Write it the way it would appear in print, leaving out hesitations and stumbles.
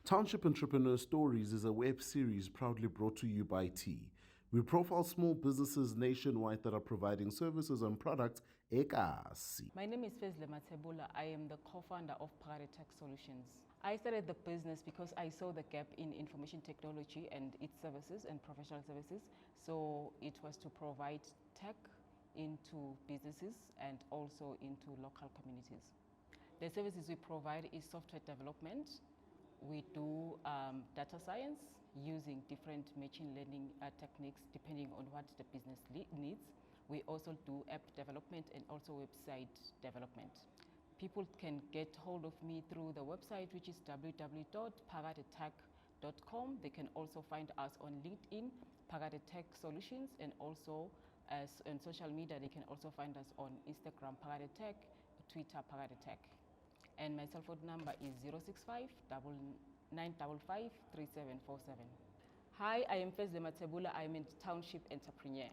Township Entrepreneurs Stories is a web series proudly brought to you by T. We profile small businesses nationwide that are providing services and products ekasi. My name is Fezile Mathebula. I am the co-founder of Phakade Tech Solutions. I started the business because I saw the gap in information technology and its services and professional services. So it was to provide tech into businesses and also into local communities. The services we provide is software development. We do data science using different machine learning techniques depending on what the business needs. We also do app development and also website development. People can get hold of me through the website, which is www.phakadetech.com. They can also find us on LinkedIn, Phakade Tech Solutions, and also as on social media, they can also find us on Instagram, Phakade Tech, Twitter, Phakade Tech. And my cell phone number is 065 955 3747. Hi, I am Fezile Mathebula. I am a Township Entrepreneur.